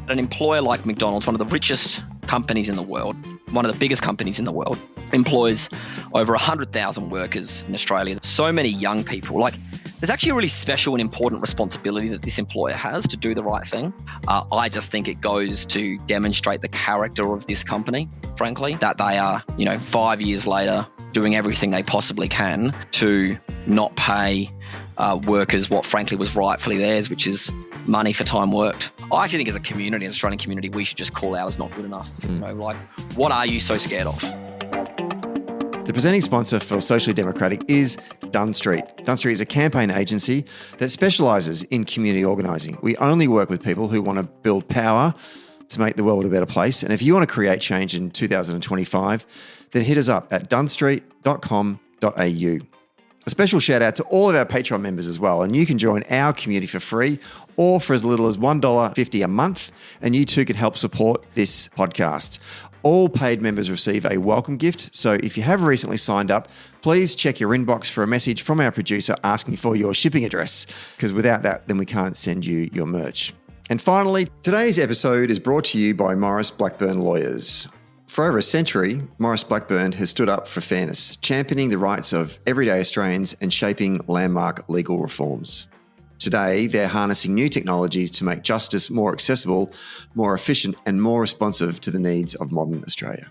An employer like McDonald's, one of the richest companies in the world, one of the biggest companies in the world, employs over 100,000 workers in Australia. So many young people. There's actually a really special and important responsibility that this employer has to do the right thing. I just think it goes to demonstrate the character of this company, frankly, that they are, 5 years later, doing everything they possibly can to not pay workers what frankly was rightfully theirs, which is money for time worked. I actually think as a community, as an Australian community, we should just call out as not good enough. What are you so scared of? The presenting sponsor for Socially Democratic is Dunn Street. Dunn Street is a campaign agency that specialises in community organising. We only work with people who want to build power to make the world a better place. And if you want to create change in 2025, then hit us up at dunstreet.com.au. A special shout out to all of our Patreon members as well. And you can join our community for free or for as little as $1.50 a month. And you too can help support this podcast. All paid members receive a welcome gift. So if you have recently signed up, please check your inbox for a message from our producer asking for your shipping address, because without that, then we can't send you your merch. And finally, today's episode is brought to you by Maurice Blackburn Lawyers. For over a century, Maurice Blackburn has stood up for fairness, championing the rights of everyday Australians and shaping landmark legal reforms. Today, they're harnessing new technologies to make justice more accessible, more efficient, and more responsive to the needs of modern Australia.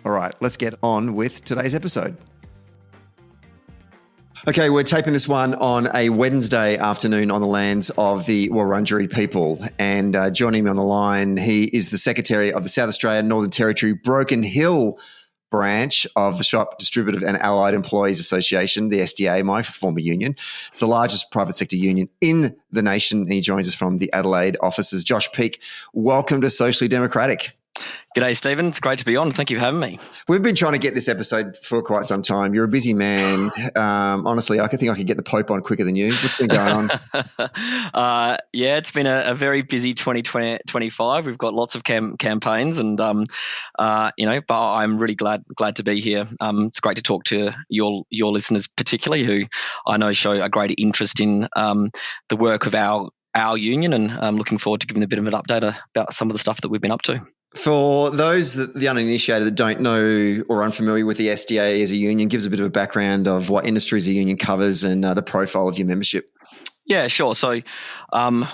All right, let's get on with today's episode. Okay, we're taping this one on a Wednesday afternoon on the lands of the Wurundjeri people. And joining me on the line, he is the Secretary of the South Australian Northern Territory Broken Hill branch of the Shop Distributive and Allied Employees Association, the SDA, my former union. It's the largest private sector union in the nation. And he joins us from the Adelaide offices. Josh Peake, welcome to Socially Democratic. G'day, Stephen. It's great to be on. Thank you for having me. We've been trying to get this episode for quite some time. You're a busy man. Honestly, I think I could get the Pope on quicker than you. What's been going on? It's been a very busy 2025. We've got lots of campaigns and, but I'm really glad to be here. It's great to talk to your listeners, particularly who I know show a great interest in the work of our union, and I'm looking forward to giving a bit of an update about some of the stuff that we've been up to. For those the uninitiated that don't know or unfamiliar with the SDA as a union, give us a bit of a background of what industries the union covers and the profile of your membership. Yeah, sure. So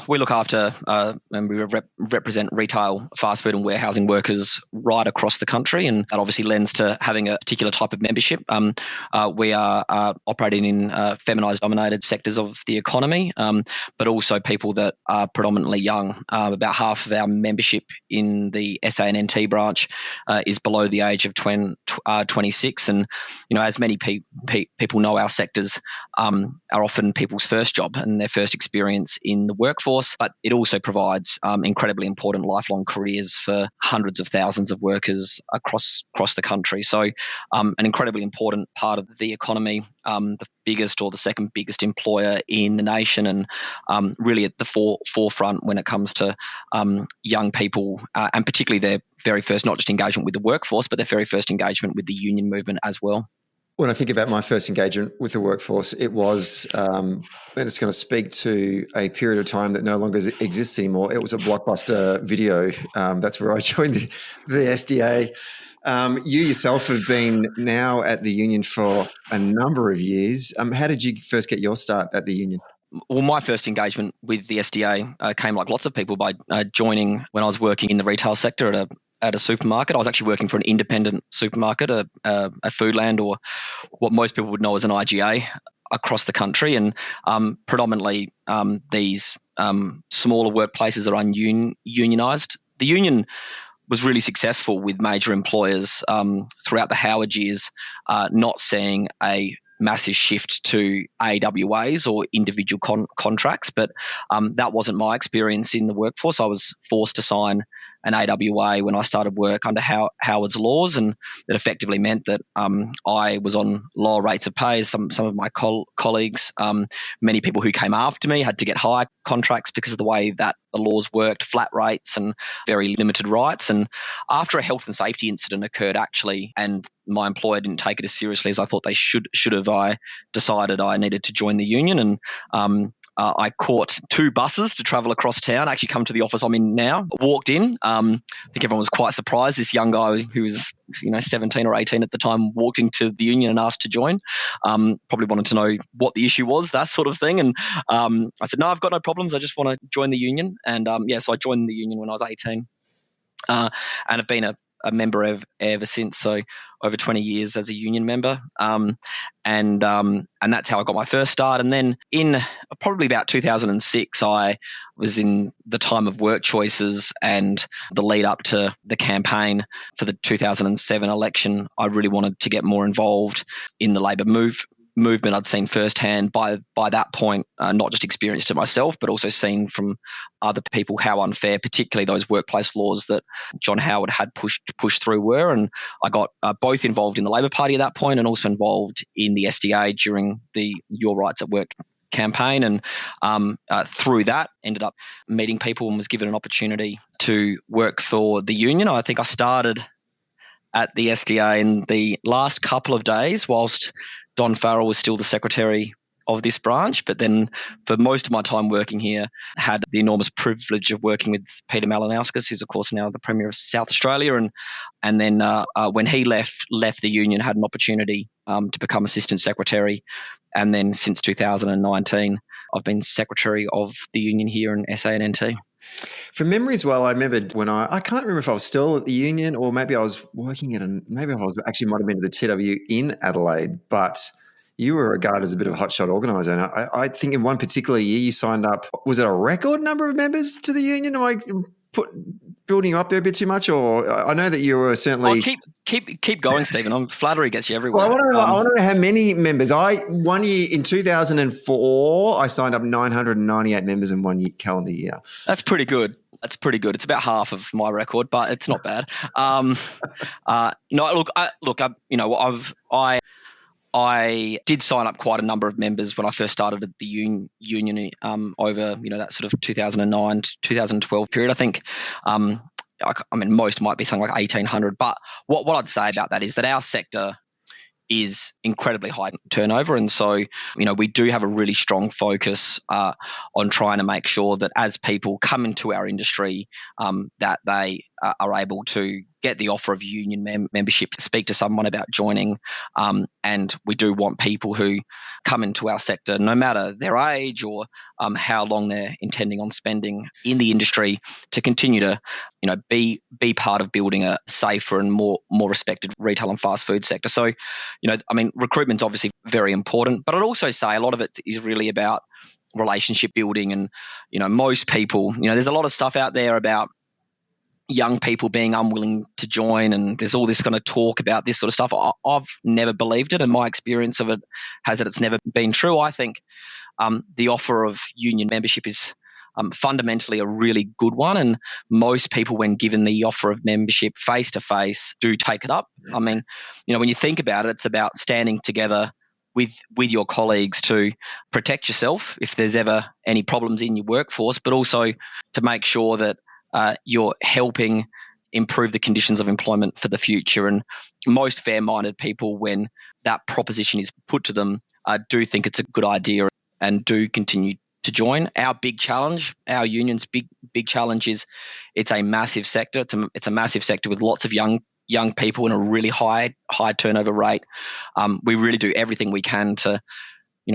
we look after and we represent retail, fast food and warehousing workers right across the country, and that obviously lends to having a particular type of membership. We are operating in feminised-dominated sectors of the economy, but also people that are predominantly young. About half of our membership in the SANNT branch is below the age of 26, and as many people know, our sectors are often people's first job and their first experience in the workforce, but it also provides incredibly important lifelong careers for hundreds of thousands of workers across the country. So an incredibly important part of the economy, the biggest or the second biggest employer in the nation, and really at the forefront when it comes to young people and particularly their very first, not just engagement with the workforce, but their very first engagement with the union movement as well. When I think about my first engagement with the workforce, it was, and it's going to speak to a period of time that no longer exists anymore. It was a Blockbuster video. That's where I joined the SDA. You yourself have been now at the union for a number of years. How did you first get your start at the union? Well, my first engagement with the SDA came, like lots of people, by joining when I was working in the retail sector at a supermarket. I was actually working for an independent supermarket, a Foodland, or what most people would know as an IGA across the country. And predominantly these smaller workplaces are unionised. The union was really successful with major employers throughout the Howard years, not seeing a massive shift to AWAs or individual contracts, but that wasn't my experience in the workforce. I was forced to sign an AWA when I started work under Howard's laws, and it effectively meant that I was on lower rates of pay as some of my colleagues. Many people who came after me had to get higher contracts because of the way that the laws worked, flat rates and very limited rights. And after a health and safety incident occurred, actually, and my employer didn't take it as seriously as I thought they should have, I decided I needed to join the union. And I caught 2 buses to travel across town, actually come to the office I'm in now. Walked in. I think everyone was quite surprised. This young guy who was 17 or 18 at the time walked into the union and asked to join. Probably wanted to know what the issue was, that sort of thing. And I said, no, I've got no problems. I just want to join the union. And so I joined the union when I was 18 and have been a member ever since. So over 20 years as a union member. And that's how I got my first start. And then in probably about 2006, I was in the time of work choices and the lead up to the campaign for the 2007 election. I really wanted to get more involved in the Labor movement. I'd seen firsthand by that point, not just experienced it myself, but also seen from other people how unfair, particularly those workplace laws that John Howard had pushed through were. And I got both involved in the Labor Party at that point and also involved in the SDA during the Your Rights at Work campaign. And through that, ended up meeting people and was given an opportunity to work for the union. I think I started at the SDA in the last couple of days whilst Don Farrell was still the secretary of this branch, but then for most of my time working here, had the enormous privilege of working with Peter Malinauskas, who's of course now the Premier of South Australia, and then when he left the union, had an opportunity to become assistant secretary, and then since 2019, I've been secretary of the union here in SANNT. From memory as well, I remember when I can't remember if I was still at the union or maybe I was working maybe I was actually might have been at the TW in Adelaide, but you were regarded as a bit of a hotshot organiser. And I think in one particular year you signed up, was it a record number of members to the union? Am I building you up there a bit too much? Or I know that you were certainly... Keep going, Stephen. Flattery gets you everywhere. Well, I want to know how many members. One year in 2004, I signed up 998 members in one calendar year. That's pretty good. It's about half of my record, but it's not bad. I did sign up quite a number of members when I first started at the union over that sort of 2009 to 2012 period. I think most might be something like 1,800. But what I'd say about that is that our sector is incredibly high turnover. And so, we do have a really strong focus on trying to make sure that as people come into our industry, that they are able to get the offer of union membership, to speak to someone about joining. And we do want people who come into our sector, no matter their age or how long they're intending on spending in the industry, to continue to, be part of building a safer and more respected retail and fast food sector. So, recruitment's obviously very important, but I'd also say a lot of it is really about relationship building. And, most people, there's a lot of stuff out there about young people being unwilling to join, and there's all this kind of talk about this sort of stuff. I've never believed it, and my experience of it has that it's never been true. I think the offer of union membership is fundamentally a really good one, and most people, when given the offer of membership face to face, do take it up. I mean, when you think about it, it's about standing together with your colleagues to protect yourself if there's ever any problems in your workforce, but also to make sure that you're helping improve the conditions of employment for the future. And most fair-minded people, when that proposition is put to them, do think it's a good idea and do continue to join. Our big challenge, our union's big challenge is it's a massive sector. It's a massive sector with lots of young people and a really high turnover rate. We really do everything we can to,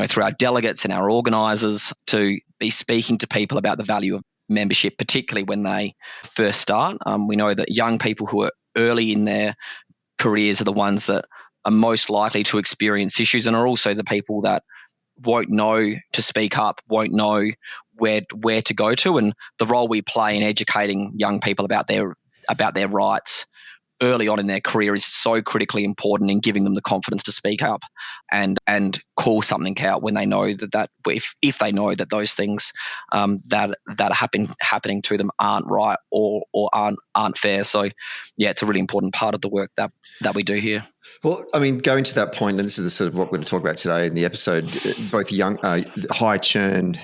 through our delegates and our organisers, to be speaking to people about the value of membership, particularly when they first start. We know that young people who are early in their careers are the ones that are most likely to experience issues, and are also the people that won't know to speak up, won't know where to go to. And the role we play in educating young people about their rights early on in their career is so critically important in giving them the confidence to speak up and call something out when they know that if they know that those things that are happening to them aren't right or aren't fair. So yeah, it's a really important part of the work that we do here. Well, going to that point, and this is the sort of what we're going to talk about today in the episode, both young, high churn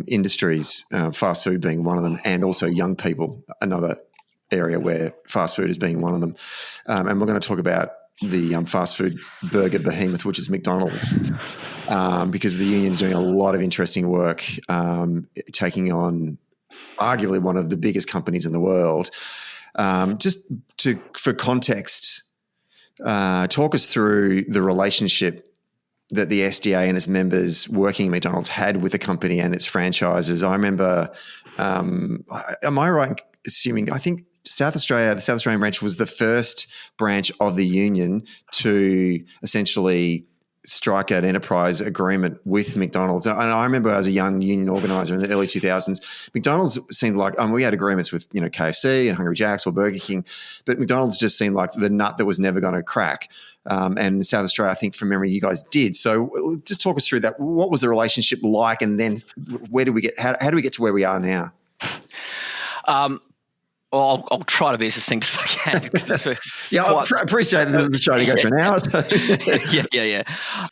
industries, fast food being one of them, and also young people, another area where fast food is being one of them. And we're going to talk about the fast food burger behemoth, which is McDonald's, because the union's doing a lot of interesting work, taking on arguably one of the biggest companies in the world. For context, talk us through the relationship that the SDA and its members working at McDonald's had with the company and its franchises. I remember, am I right in assuming, I think the South Australian branch was the first branch of the union to essentially strike an enterprise agreement with McDonald's. And I remember as a young union organizer in the early 2000s, McDonald's seemed like, we had agreements with, KFC and Hungry Jack's or Burger King, but McDonald's just seemed like the nut that was never going to crack. And South Australia, I think from memory, you guys did. So just talk us through that. What was the relationship like? And then where do we get, how do we get to where we are now? Well, I'll try to be as succinct as I can. I appreciate this is the show to go for an hour. So. Yeah.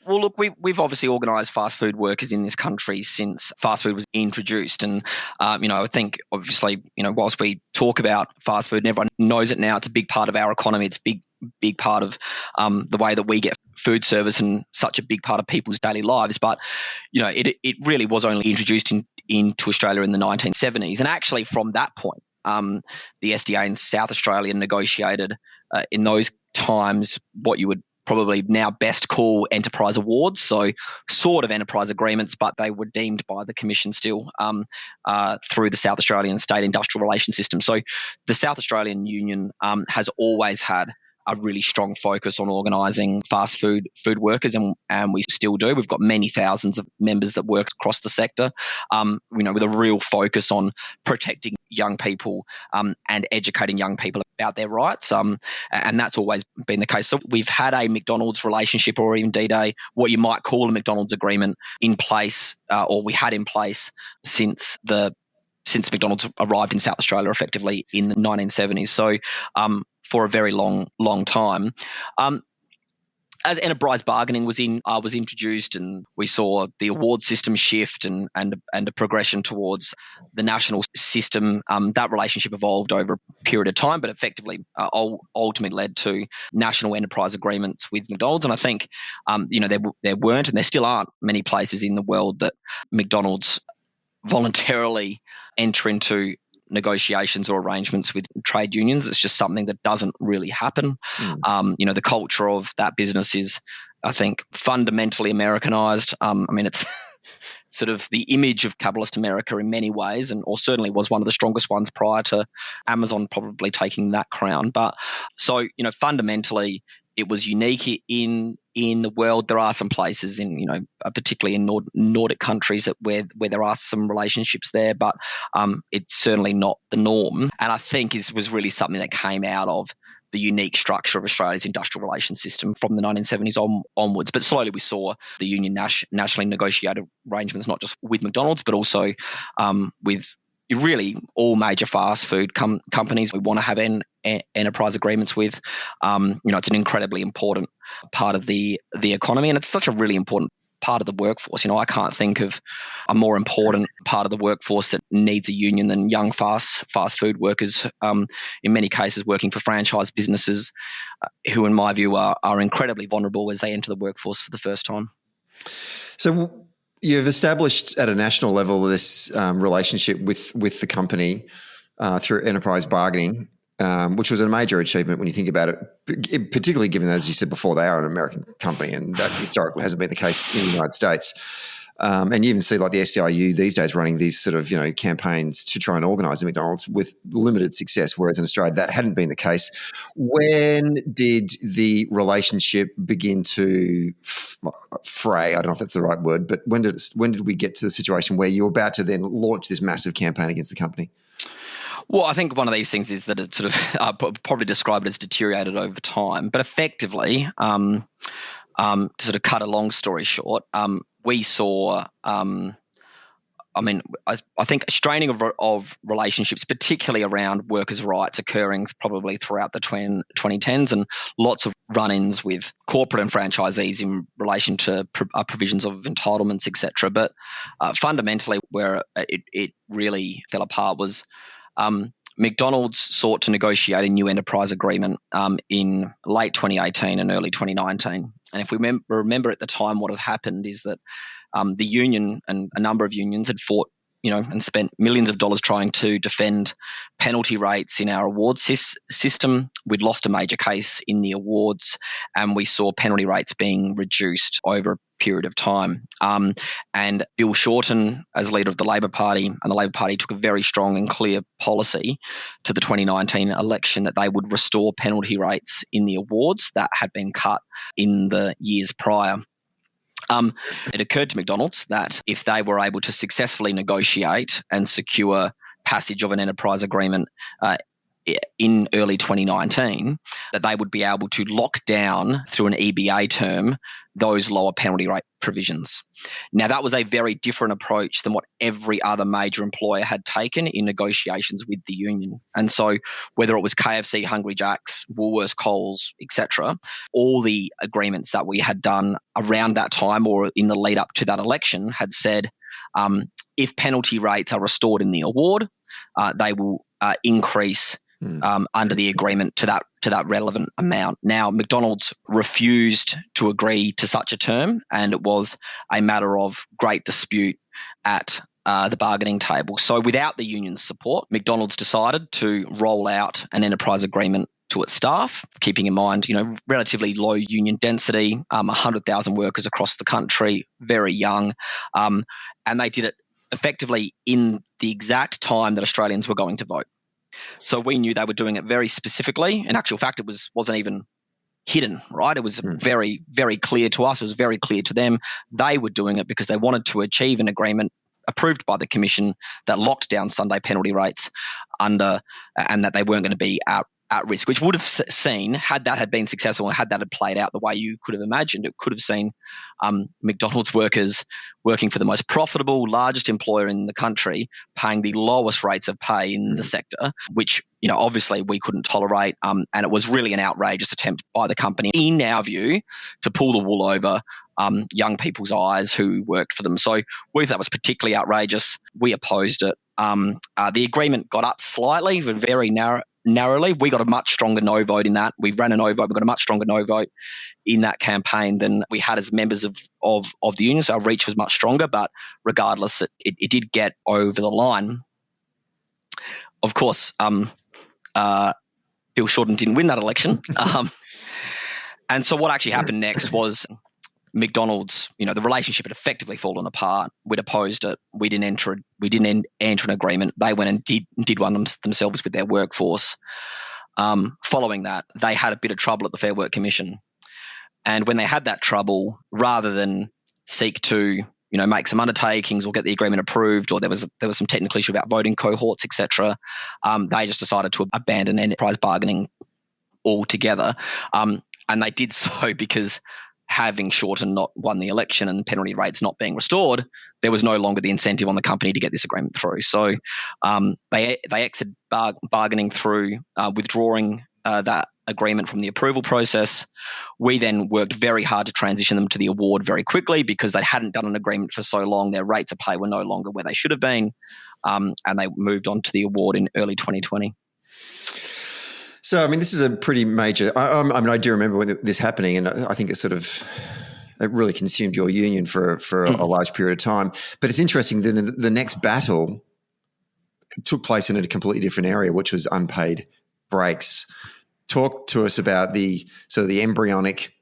Well, look, we've obviously organised fast food workers in this country since fast food was introduced. And, I think obviously, whilst we talk about fast food and everyone knows it now, it's a big part of our economy. It's a big part of the way that we get food service and such a big part of people's daily lives. But, it really was only introduced into Australia in the 1970s. And actually from that point, the SDA in South Australia negotiated in those times what you would probably now best call enterprise awards, so sort of enterprise agreements, but they were deemed by the Commission still through the South Australian State Industrial Relations System. So the South Australian Union has always had a really strong focus on organising fast food workers, and we still do. We've got many thousands of members that work across the sector, with a real focus on protecting young people and educating young people about their rights, and that's always been the case. So we've had a McDonald's relationship, or indeed what you might call a McDonald's agreement in place, or we had in place since McDonald's arrived in South Australia effectively in the 1970s. So for a very long time. As enterprise bargaining was introduced, and we saw the award system shift and a progression towards the national system, that relationship evolved over a period of time, but effectively ultimately led to national enterprise agreements with McDonald's. And I think there weren't, and there still aren't, many places in the world that McDonald's voluntarily enter into negotiations or arrangements with trade unions. It's just something that doesn't really happen. The culture of that business is, I think, fundamentally Americanized. It's sort of the image of capitalist America in many ways, or certainly was one of the strongest ones prior to Amazon probably taking that crown. But so, fundamentally, it was unique in the world. There are some places particularly in Nordic countries where there are some relationships there, but it's certainly not the norm. And I think was really something that came out of the unique structure of Australia's industrial relations system from the 1970s onwards. But slowly we saw the union nationally negotiated arrangements, not just with McDonald's, but also with really all major fast food companies we want to have enterprise agreements with. It's an incredibly important part of the economy, and it's such a really important part of the workforce. I can't think of a more important part of the workforce that needs a union than young fast food workers, in many cases working for franchise businesses, who in my view are incredibly vulnerable as they enter the workforce for the first time. So you've established at a national level this relationship with the company through enterprise bargaining, which was a major achievement when you think about it, particularly given, as you said before, they are an American company, and that historically hasn't been the case in the United States. And you even see like the SEIU these days running these sort of campaigns to try and organise the McDonald's with limited success, whereas in Australia that hadn't been the case. When did the relationship begin to fray? I don't know if that's the right word, but when did we get to the situation where you're about to then launch this massive campaign against the company? Well, I think one of these things is that it sort of probably describe it as deteriorated over time, but effectively, to sort of cut a long story short, we saw, I think, a straining of relationships, particularly around workers' rights, occurring probably throughout the 2010s, and lots of run-ins with corporate and franchisees in relation to provisions of entitlements, etc. But fundamentally, where it really fell apart was McDonald's sought to negotiate a new enterprise agreement in late 2018 and early 2019. And if we remember at the time, what had happened is that the union and a number of unions had fought, and spent millions of dollars trying to defend penalty rates in our awards system. We'd lost a major case in the awards, and we saw penalty rates being reduced over a period of time. And Bill Shorten, as leader of the Labor Party, and the Labor Party took a very strong and clear policy to the 2019 election that they would restore penalty rates in the awards that had been cut in the years prior. It occurred to McDonald's that if they were able to successfully negotiate and secure passage of an enterprise agreement in early 2019, that they would be able to lock down through an EBA term those lower penalty rate provisions. Now, that was a very different approach than what every other major employer had taken in negotiations with the union. And so whether it was KFC, Hungry Jack's, Woolworths, Coles, etc., all the agreements that we had done around that time or in the lead up to that election had said if penalty rates are restored in the award, they will increase under the agreement to that relevant amount. Now, McDonald's refused to agree to such a term, and it was a matter of great dispute at the bargaining table. So without the union's support, McDonald's decided to roll out an enterprise agreement to its staff, keeping in mind, relatively low union density, 100,000 workers across the country, very young, and they did it effectively in the exact time that Australians were going to vote. So we knew they were doing it very specifically. In actual fact, it wasn't even hidden, right? It was very, very clear to us. It was very clear to them. They were doing it because they wanted to achieve an agreement approved by the Commission that locked down Sunday penalty rates and that they weren't going to be at risk, which would have seen, had that had been successful and had that had played out the way you could have imagined, it could have seen McDonald's workers working for the most profitable, largest employer in the country paying the lowest rates of pay in the sector, which obviously we couldn't tolerate, and it was really an outrageous attempt by the company, in our view, to pull the wool over young people's eyes who worked for them. So we thought that was particularly outrageous. We opposed it. The agreement got up slightly, but very narrowly. We got a much stronger no vote in that. We ran a no vote. We got a much stronger no vote in that campaign than we had as members of the union. So our reach was much stronger, but regardless, it did get over the line. Of course, Bill Shorten didn't win that election. And so what actually happened next was McDonald's, the relationship had effectively fallen apart. We'd opposed it. We didn't enter an agreement. They went and did one themselves with their workforce. Following that, they had a bit of trouble at the Fair Work Commission. And when they had that trouble, rather than seek to, make some undertakings or get the agreement approved, or there was some technical issue about voting cohorts, etc., they just decided to abandon enterprise bargaining altogether. And they did so because having Shorten not won the election and penalty rates not being restored, there was no longer the incentive on the company to get this agreement through. So they exited bargaining through withdrawing that agreement from the approval process. We then worked very hard to transition them to the award very quickly because they hadn't done an agreement for so long. Their rates of pay were no longer where they should have been, and they moved on to the award in early 2020. So, this is a pretty major. I do remember when this happening, and I think it really consumed your union for a large period of time. But it's interesting that the next battle took place in a completely different area, which was unpaid breaks. Talk to us about the embryonic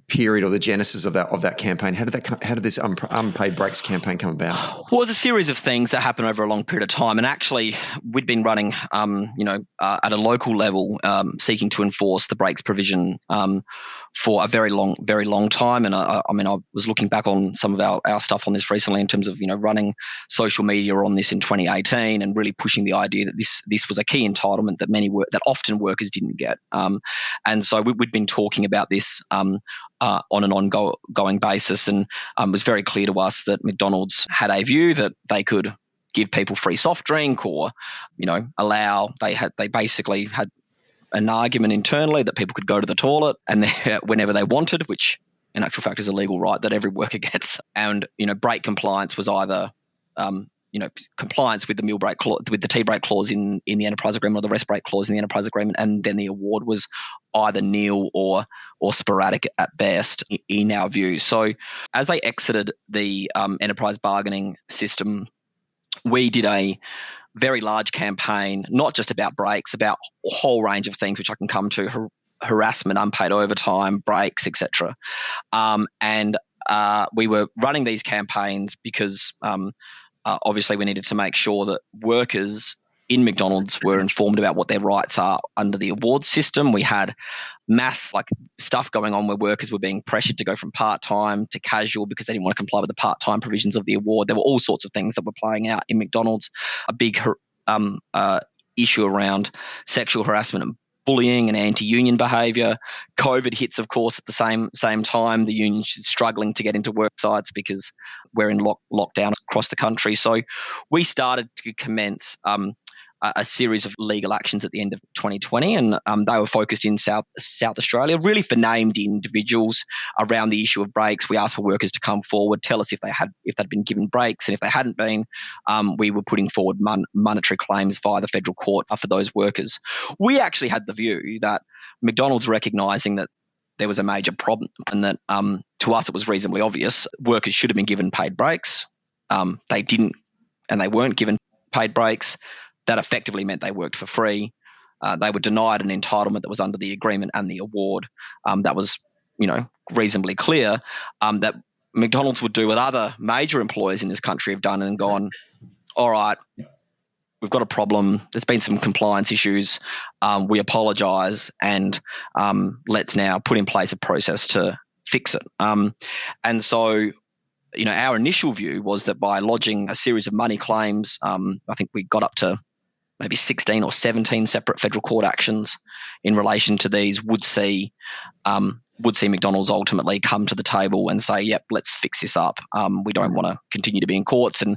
period or the genesis of that campaign. How did this unpaid breaks campaign come about? Well, it was a series of things that happened over a long period of time, and actually we'd been running at a local level seeking to enforce the breaks provision for a very long time. And I was looking back on some of our stuff on this recently in terms of running social media on this in 2018 and really pushing the idea that this was a key entitlement that often workers didn't get. And so we'd been talking about this on an ongoing basis, and it was very clear to us that McDonald's had a view that they could give people free soft drink or, they basically had an argument internally that people could go to the toilet and whenever they wanted, which in actual fact is a legal right that every worker gets. And, break compliance was either compliance with the meal break clause, with the tea break clause in the enterprise agreement, or the rest break clause in the enterprise agreement, and then the award was either nil or sporadic at best in our view. So as they exited the enterprise bargaining system, we did a very large campaign, not just about breaks, about a whole range of things which I can come to: harassment, unpaid overtime, breaks, etc. And we were running these campaigns because obviously we needed to make sure that workers in McDonald's were informed about what their rights are under the award system. We had mass stuff going on where workers were being pressured to go from part-time to casual because they didn't want to comply with the part-time provisions of the award. There were all sorts of things that were playing out in McDonald's. A big issue around sexual harassment and bullying and anti-union behaviour. COVID hits, of course, at the same time. The union is struggling to get into work sites because we're in lockdown across the country. So we started to commence a series of legal actions at the end of 2020, and they were focused in South Australia, really for named individuals around the issue of breaks. We asked for workers to come forward, tell us if they'd been given breaks, and if they hadn't been, we were putting forward monetary claims via the federal court for those workers. We actually had the view that McDonald's recognising that there was a major problem, and that to us it was reasonably obvious workers should have been given paid breaks. They didn't, and they weren't given paid breaks. That effectively meant they worked for free. They were denied an entitlement that was under the agreement and the award. That was, reasonably clear that McDonald's would do what other major employers in this country have done and gone, all right, we've got a problem. There's been some compliance issues. We apologise, and let's now put in place a process to fix it. And so, our initial view was that by lodging a series of money claims, I think we got up to maybe 16 or 17 separate federal court actions in relation to these, would see McDonald's ultimately come to the table and say, yep, let's fix this up. We don't want to continue to be in courts. And,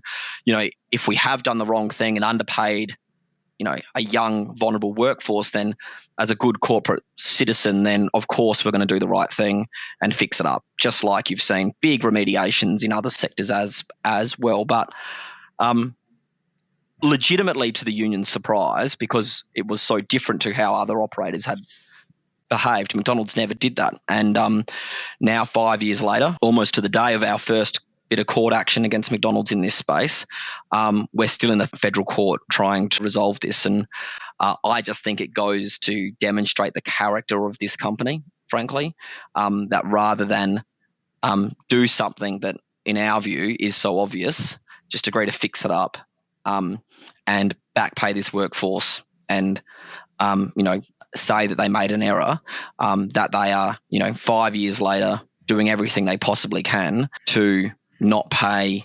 if we have done the wrong thing and underpaid, a young, vulnerable workforce, then as a good corporate citizen, then of course we're going to do the right thing and fix it up, just like you've seen big remediations in other sectors as well. But legitimately, to the union's surprise, because it was so different to how other operators had behaved, McDonald's never did that. And now 5 years later, almost to the day of our first bit of court action against McDonald's in this space, we're still in the federal court trying to resolve this. And I just think it goes to demonstrate the character of this company, frankly, that rather than do something that in our view is so obvious, just agree to fix it up and back pay this workforce and, say that they made an error, that they are, 5 years later doing everything they possibly can to not pay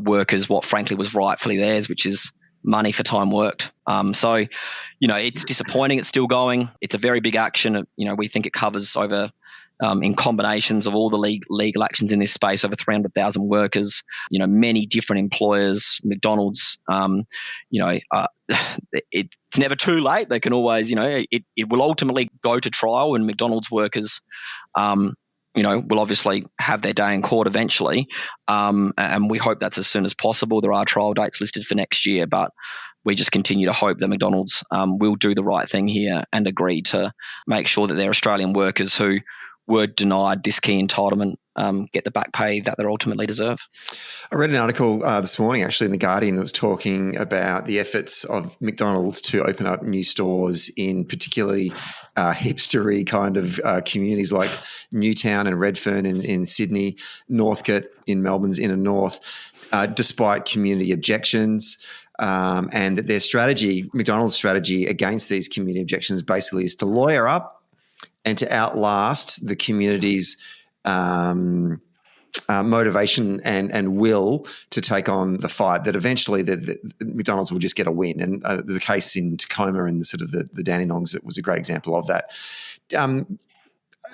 workers what frankly was rightfully theirs, which is money for time worked. So, it's disappointing. It's still going. It's a very big action. We think it covers over, in combinations of all the legal actions in this space, over 300,000 workers, many different employers, McDonald's, it's never too late. They can always, it will ultimately go to trial, and McDonald's workers, will obviously have their day in court eventually. And we hope that's as soon as possible. There are trial dates listed for next year, but we just continue to hope that McDonald's will do the right thing here and agree to make sure that their Australian workers who were denied this key entitlement get the back pay that they ultimately deserve. I read an article this morning, actually, in The Guardian that was talking about the efforts of McDonald's to open up new stores in particularly hipstery kind of communities like Newtown and Redfern in Sydney, Northcote in Melbourne's inner north, despite community objections. And that their strategy, McDonald's strategy against these community objections, basically is to lawyer up and to outlast the community's motivation and will to take on the fight, that eventually the McDonald's will just get a win. And there's a case in Tacoma and the Dandenongs that was a great example of that.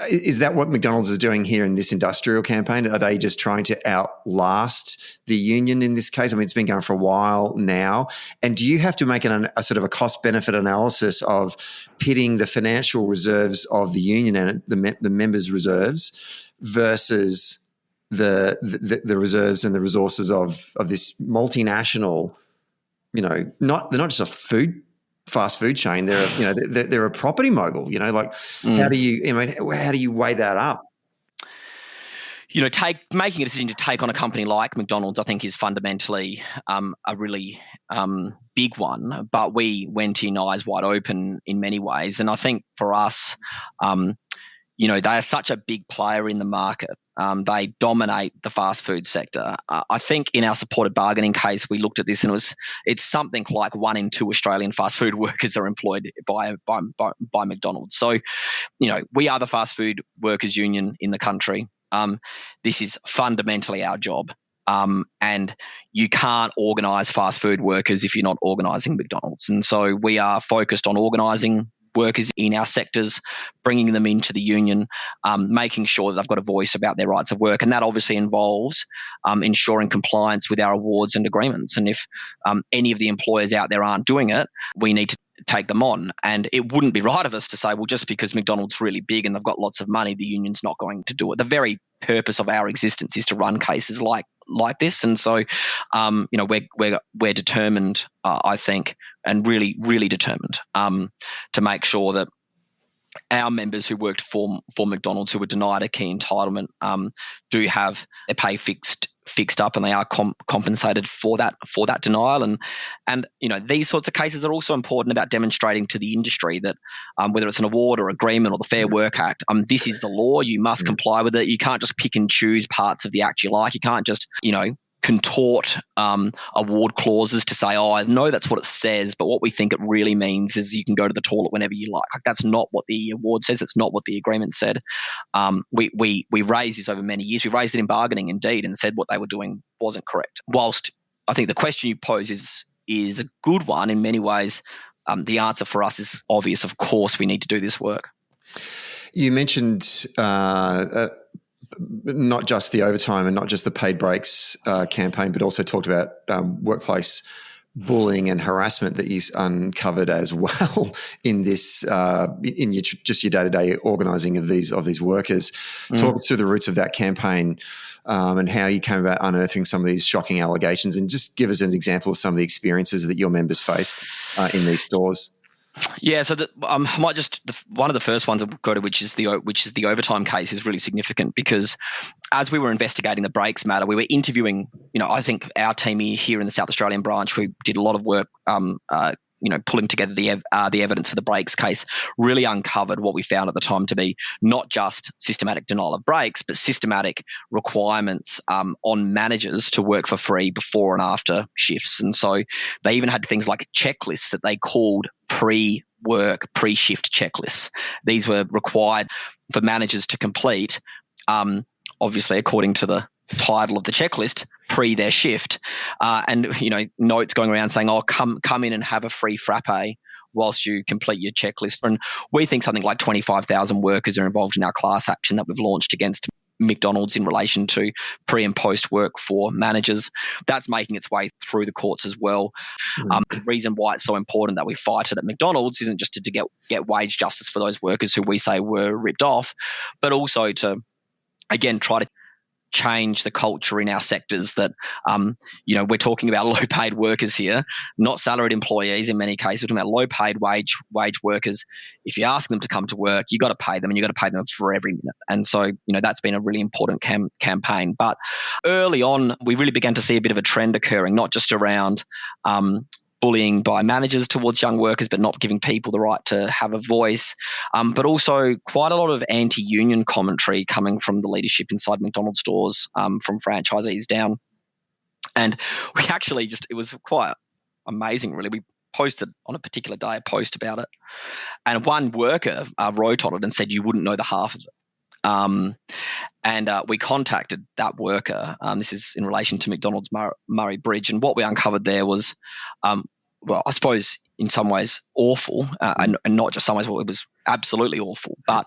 Is that what McDonald's is doing here in this industrial campaign? Are they just trying to outlast the union in this case? I mean, it's been going for a while now. And do you have to make a sort of a cost-benefit analysis of pitting the financial reserves of the union and the members' reserves versus the reserves and the resources of this multinational, they're not just a fast food chain. They're a property mogul. How do you weigh that up? Making a decision to take on a company like McDonald's, I think, is fundamentally a really big one. But we went in eyes wide open in many ways, and I think for us, they are such a big player in the market. They dominate the fast food sector. I think in our supported bargaining case, we looked at this, and it's something like 1 in 2 Australian fast food workers are employed by McDonald's. So, we are the fast food workers union in the country. This is fundamentally our job. And you can't organise fast food workers if you're not organising McDonald's. And so we are focused on organising workers in our sectors, bringing them into the union, making sure that they've got a voice about their rights of work. And that obviously involves ensuring compliance with our awards and agreements. And if any of the employers out there aren't doing it, we need to take them on. And it wouldn't be right of us to say, well, just because McDonald's really big and they've got lots of money, the union's not going to do it. The very purpose of our existence is to run cases like this. And so, we're determined, I think, and really, really determined to make sure that our members who worked for McDonald's, who were denied a key entitlement, do have their pay fixed up, and they are compensated for that denial. And these sorts of cases are also important about demonstrating to the industry that whether it's an award or agreement or the Fair Work Act, this is the law. You must comply with it. You can't just pick and choose parts of the act you like. You can't just contort award clauses to say, I know that's what it says, but what we think it really means is you can go to the toilet whenever you like. That's not what the award says. It's not what the agreement said. We raised this over many years. We raised it in bargaining, indeed, and said what they were doing wasn't correct. Whilst I think the question you pose is a good one in many ways, the answer for us is obvious. Of course, we need to do this work. You mentioned not just the overtime and not just the paid breaks campaign, but also talked about workplace bullying and harassment that you uncovered as well in this in your day-to-day organising of these workers. Talk us through the roots of that campaign and how you came about unearthing some of these shocking allegations, and just give us an example of some of the experiences that your members faced in these stores. Yeah, so one of the first ones I'll go to, which is the overtime case, is really significant because as we were investigating the breaks matter, we were interviewing. I think our team here in the South Australian branch, we did a lot of work, pulling together the evidence for the breaks case, really uncovered what we found at the time to be not just systematic denial of breaks, but systematic requirements on managers to work for free before and after shifts. And so they even had things like checklists that they called pre-work, pre-shift checklists. These were required for managers to complete, obviously according to the title of the checklist, pre their shift, and notes going around saying, "Oh, come in and have a free frappé whilst you complete your checklist." And we think something like 25,000 workers are involved in our class action that we've launched against McDonald's in relation to pre and post work for managers. That's making its way through the courts as well. The reason why it's so important that we fight it at McDonald's isn't just to get wage justice for those workers who we say were ripped off, but also to, again, try to change the culture in our sectors that, we're talking about low-paid workers here, not salaried employees in many cases. We're talking about low-paid wage workers. If you ask them to come to work, you got to pay them, and you got to pay them for every minute. And so, that's been a really important campaign. But early on, we really began to see a bit of a trend occurring, not just around bullying by managers towards young workers, but not giving people the right to have a voice, but also quite a lot of anti-union commentary coming from the leadership inside McDonald's stores, from franchisees down. And we actually it was quite amazing, really. We posted on a particular day a post about it, and one worker wrote on it and said, "You wouldn't know the half of it." And we contacted that worker. This is in relation to McDonald's Murray Bridge. And what we uncovered there was, I suppose in some ways awful, and not just some ways, well, it was absolutely awful. But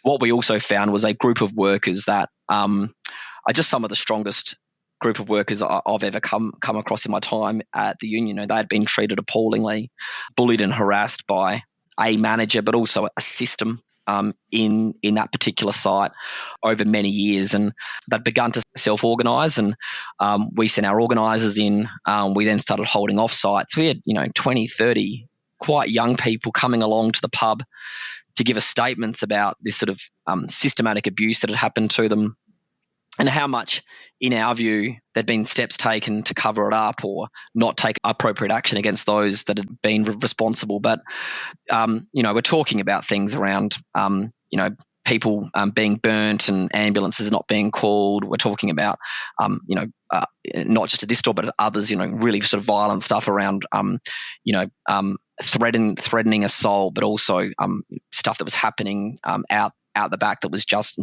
what we also found was a group of workers that are just some of the strongest group of workers I've ever come across in my time at the union. They had been treated appallingly, bullied and harassed by a manager, but also a system. in that particular site over many years, and they'd begun to self-organise, and we sent our organisers in. We then started holding off sites. We had 20, 30 quite young people coming along to the pub to give us statements about this sort of systematic abuse that had happened to them, and how much, in our view, there'd been steps taken to cover it up or not take appropriate action against those that had been responsible. But, we're talking about things around, people being burnt and ambulances not being called. We're talking about, not just at this store, but at others, really sort of violent stuff around, threatening assault, but also stuff that was happening out the back that was just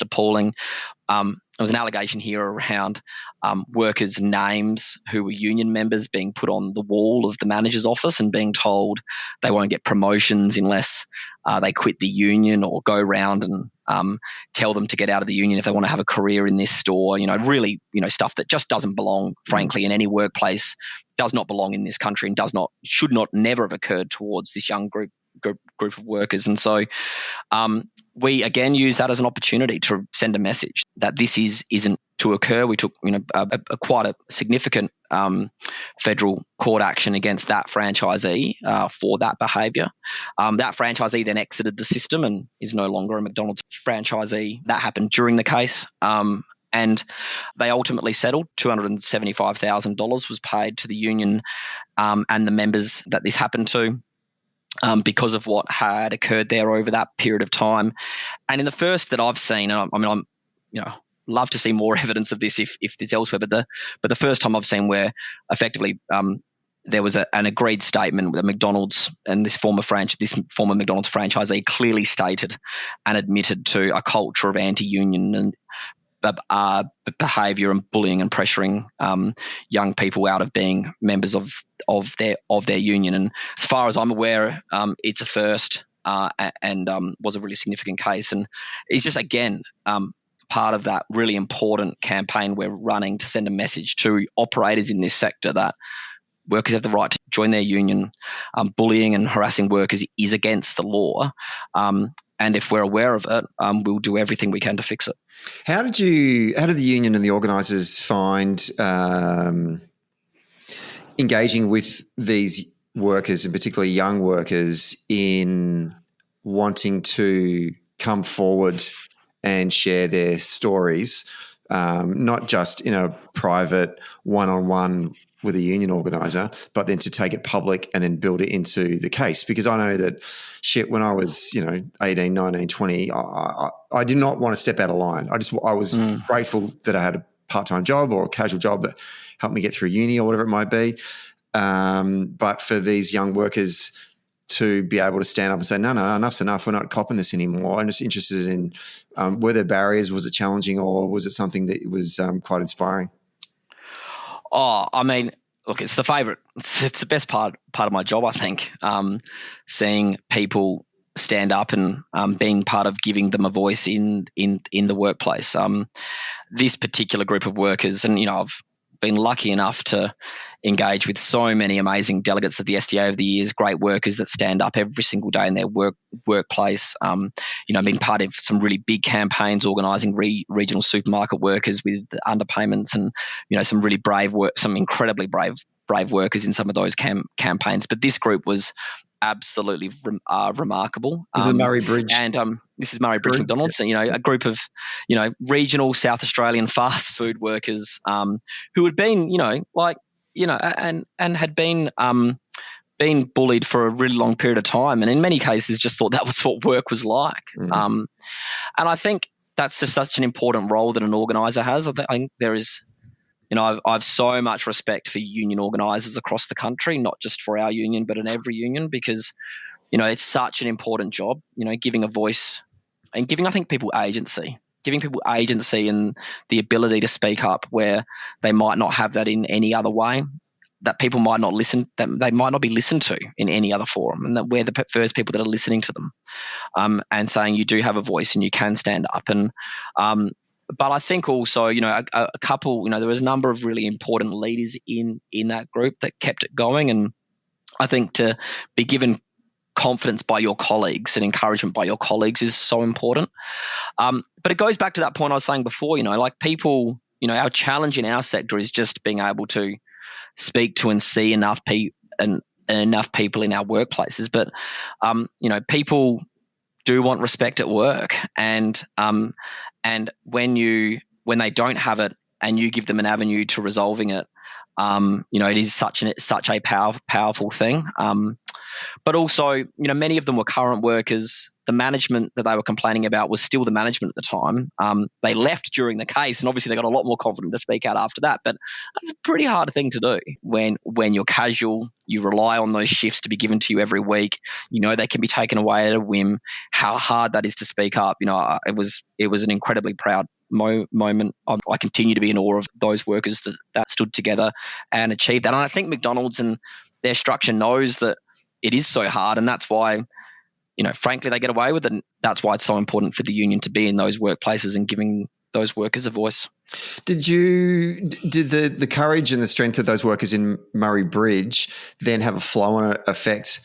appalling. There was an allegation here around workers' names who were union members being put on the wall of the manager's office and being told they won't get promotions unless they quit the union or go round and tell them to get out of the union if they want to have a career in this store. Really, stuff that just doesn't belong, frankly, in any workplace, does not belong in this country, and should not never have occurred towards this young group of workers. And so we again use that as an opportunity to send a message that this isn't to occur. We took quite a significant federal court action against that franchisee for that behaviour. That franchisee then exited the system and is no longer a McDonald's franchisee. That happened during the case. And they ultimately settled. $275,000 was paid to the union and the members that this happened to, because of what had occurred there over that period of time. And in the first that I've seen, I'm love to see more evidence of this if it's elsewhere, but the first time I've seen where effectively there was an agreed statement with McDonald's, and this former McDonald's franchisee clearly stated and admitted to a culture of anti-union and behaviour and bullying and pressuring young people out of being members of their union. And as far as I'm aware, it's a first and was a really significant case. And it's just, again, part of that really important campaign we're running to send a message to operators in this sector that workers have the right to join their union. Bullying and harassing workers is against the law. And if we're aware of it, we'll do everything we can to fix it. How did the union and the organisers find engaging with these workers, and particularly young workers, in wanting to come forward and share their stories, not just in a private one-on-one with a union organiser, but then to take it public and then build it into the case? Because I know that when I was 18, 19, 20, I did not want to step out of line. I was grateful that I had a part-time job or a casual job that helped me get through uni or whatever it might be. But for these young workers to be able to stand up and say, no, enough's enough, we're not copping this anymore. I'm just interested in were there barriers, was it challenging, or was it something that was quite inspiring? Oh, I mean, look, it's the favourite. It's the best part of my job, I think, seeing people stand up and being part of giving them a voice in the workplace. This particular group of workers, and I've been lucky enough to engage with so many amazing delegates of the SDA over the years, great workers that stand up every single day in their workplace. Been part of some really big campaigns organising regional supermarket workers with underpayments, and some really some incredibly brave workers in some of those campaigns. But this group was absolutely remarkable. This is Murray Bridge. And this is Murray Bridge McDonald's, a group of, regional South Australian fast food workers who had been, and had been bullied for a really long period of time, and in many cases just thought that was what work was like. And I think that's just such an important role that an organiser has. I think there is, I've so much respect for union organisers across the country, not just for our union, but in every union, because, it's such an important job, giving a voice and giving, I think, people agency and the ability to speak up where they might not have that in any other way, that people might not listen, that they might not be listened to in any other forum, and that we're the first people that are listening to them and saying you do have a voice and you can stand up. And but I think also, a couple, there was a number of really important leaders in that group that kept it going. And I think to be given confidence by your colleagues and encouragement by your colleagues is so important. But it goes back to that point I was saying before, like people, our challenge in our sector is just being able to speak to and see enough people and enough people in our workplaces. But, people do want respect at work, and when they don't have it and you give them an avenue to resolving it, it is such a powerful thing. But also, many of them were current workers. The management that they were complaining about was still the management at the time. They left during the case, and obviously they got a lot more confident to speak out after that. But that's a pretty hard thing to do when you're casual. You rely on those shifts to be given to you every week. They can be taken away at a whim. How hard that is to speak up. It was an incredibly proud moment. I continue to be in awe of those workers that stood together and achieved that. And I think McDonald's and their structure knows that it is so hard, and that's why, frankly, they get away with it. And that's why it's so important for the union to be in those workplaces and giving those workers a voice. Did the courage and the strength of those workers in Murray Bridge then have a flow-on effect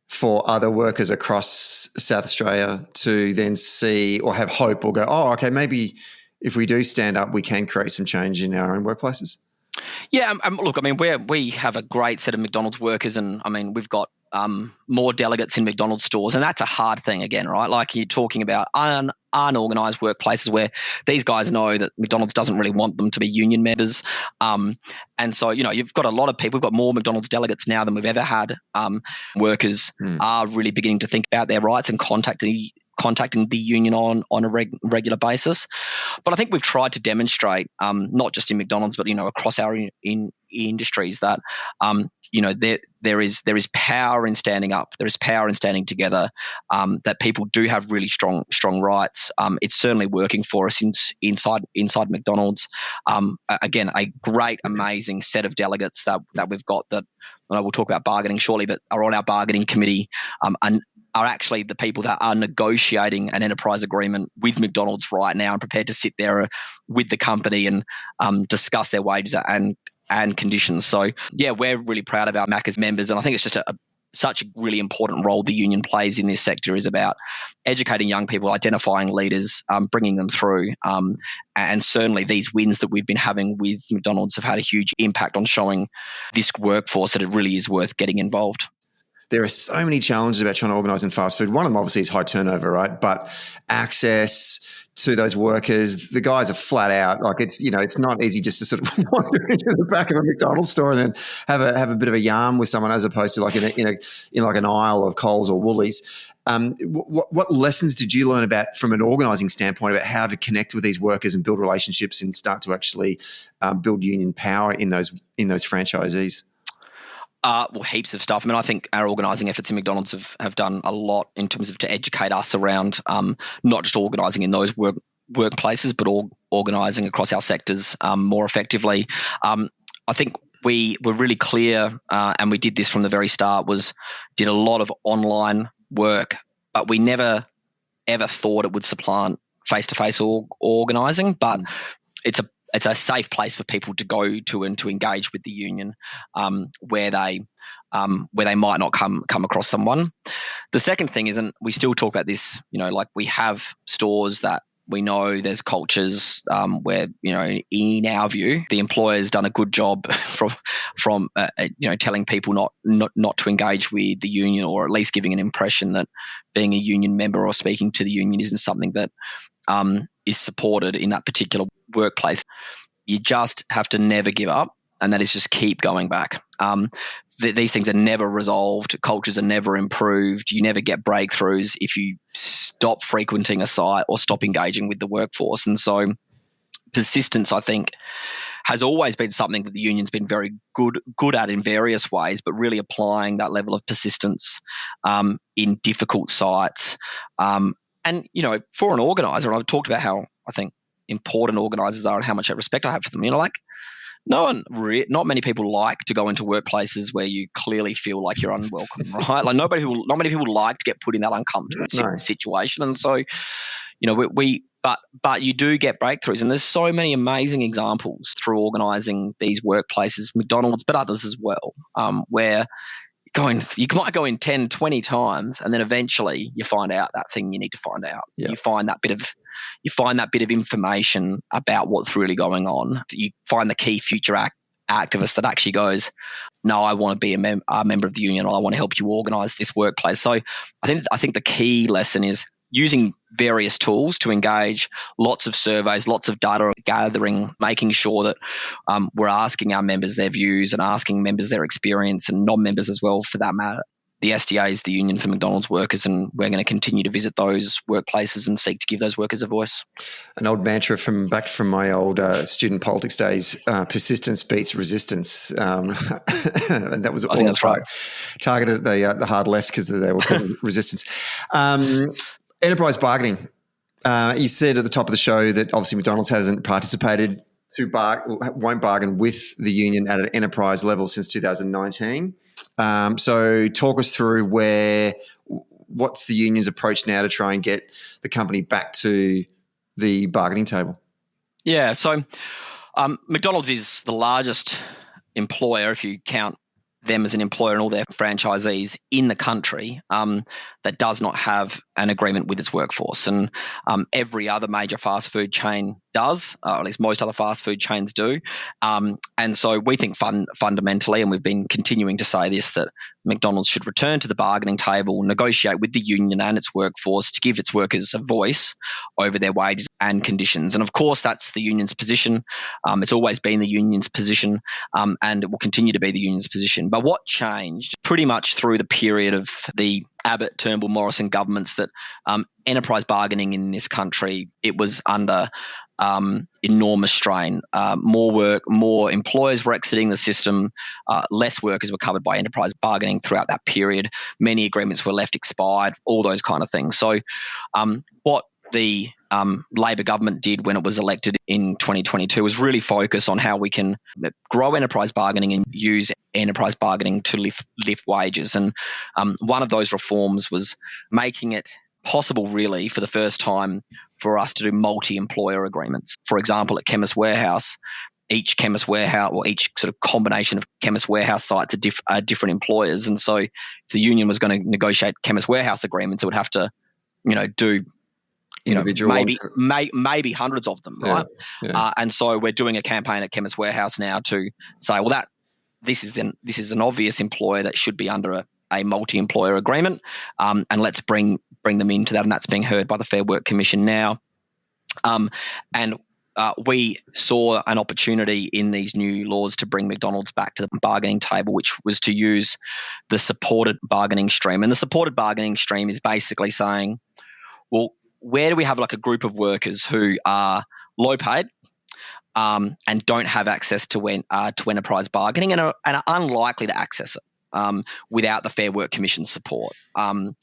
for other workers across South Australia to then see or have hope or go, oh, okay, maybe if we do stand up, we can create some change in our own workplaces? Yeah, look, we have a great set of McDonald's workers, and we've got more delegates in McDonald's stores, and that's a hard thing again, right? Like you're talking about unorganised workplaces where these guys know that McDonald's doesn't really want them to be union members, and so you've got a lot of people. We've got more McDonald's delegates now than we've ever had. Workers are really beginning to think about their rights and contacting the union on a regular basis. But I think we've tried to demonstrate, not just in McDonald's, but across our industries, that there is power in standing up. There is power in standing together. That people do have really strong rights. It's certainly working for us inside McDonald's. Again, a great, amazing set of delegates that we've got. That we'll talk about bargaining shortly, but are on our bargaining committee and are actually the people that are negotiating an enterprise agreement with McDonald's right now and prepared to sit there with the company and discuss their wages and conditions. So, yeah, we're really proud of our Macca's members, and I think it's just such a really important role the union plays in this sector is about educating young people, identifying leaders, bringing them through. And certainly these wins that we've been having with McDonald's have had a huge impact on showing this workforce that it really is worth getting involved. There are so many challenges about trying to organise in fast food. One of them obviously is high turnover, right? But access to those workers, the guys are flat out. Like it's not easy just to sort of wander into the back of a McDonald's store and then have a bit of a yarn with someone as opposed to like in like an aisle of Coles or Woolies. What lessons did you learn from an organising standpoint about how to connect with these workers and build relationships and start to actually build union power in those franchisees? Well, heaps of stuff. I think our organising efforts in McDonald's have done a lot in terms of to educate us around not just organising in those workplaces, but organising across our sectors more effectively. I think we were really clear, and we did this from the very start, did a lot of online work, but we never, ever thought it would supplant face-to-face organising, but it's a safe place for people to go to and to engage with the union, where they might not come across someone. The second thing is, and we still talk about this, like we have stores that we know there's cultures where, in our view, the employer's done a good job from telling people not to engage with the union, or at least giving an impression that being a union member or speaking to the union isn't something that is supported in that particular workplace. You just have to never give up, and that is just keep going back. These things are never resolved. Cultures are never improved. You never get breakthroughs if you stop frequenting a site or stop engaging with the workforce. And so persistence, I think, has always been something that the union's been very good at in various ways, but really applying that level of persistence in difficult sites. And, for an organiser, and I've talked about how I think important organisers are and how much respect I have for them, not many people like to go into workplaces where you clearly feel like you're unwelcome, right? Like not many people like to get put in that uncomfortable situation. And so, but you do get breakthroughs, and there's so many amazing examples through organising these workplaces, McDonald's, but others as well, where you might go in 10, 20 times, and then eventually you find out that thing you need to find out. Yeah. You find that bit of information about what's really going on. You find the key future activist that actually goes, no, I want to be a member of the union, or I want to help you organise this workplace. So I think the key lesson is using various tools to engage, lots of surveys, lots of data gathering, making sure that we're asking our members their views and asking members their experience, and non-members as well for that matter. The SDA is the union for McDonald's workers, and we're going to continue to visit those workplaces and seek to give those workers a voice. An old mantra from my old student politics days: persistence beats resistance, and that was I think that's right. Targeted at the hard left because they were called resistance. Enterprise bargaining. You said at the top of the show that obviously McDonald's hasn't participated won't bargain with the union at an enterprise level since 2019. So talk us through what's the union's approach now to try and get the company back to the bargaining table? Yeah, so McDonald's is the largest employer, if you count them as an employer and all their franchisees in the country, that does not have an agreement with its workforce. And every other major fast food chain does, or at least most other fast food chains do. And so we think fundamentally, and we've been continuing to say this, that McDonald's should return to the bargaining table, negotiate with the union and its workforce to give its workers a voice over their wages and conditions. And of course, that's the union's position. It's always been the union's position, and it will continue to be the union's position. But what changed pretty much through the period of the Abbott, Turnbull, Morrison governments, that enterprise bargaining in this country, it was under enormous strain. More work, more employers were exiting the system, less workers were covered by enterprise bargaining throughout that period. Many agreements were left expired, all those kind of things. So what the Labor government did when it was elected in 2022 was really focus on how we can grow enterprise bargaining and use enterprise bargaining to lift wages. And one of those reforms was making it possible, really, for the first time, for us to do multi-employer agreements. For example, at Chemist Warehouse, each Chemist Warehouse, or each sort of combination of Chemist Warehouse sites are different employers. And so if the union was going to negotiate Chemist Warehouse agreements, it would have to, do maybe hundreds of them, right? Yeah. And so we're doing a campaign at Chemist Warehouse now to say, well, this is an obvious employer that should be under a multi-employer agreement, and let's bring them into that, and that's being heard by the Fair Work Commission now. And we saw an opportunity in these new laws to bring McDonald's back to the bargaining table, which was to use the supported bargaining stream. And the supported bargaining stream is basically saying, well, where do we have like a group of workers who are low paid and don't have access to enterprise bargaining and are unlikely to access it without the Fair Work Commission's support? And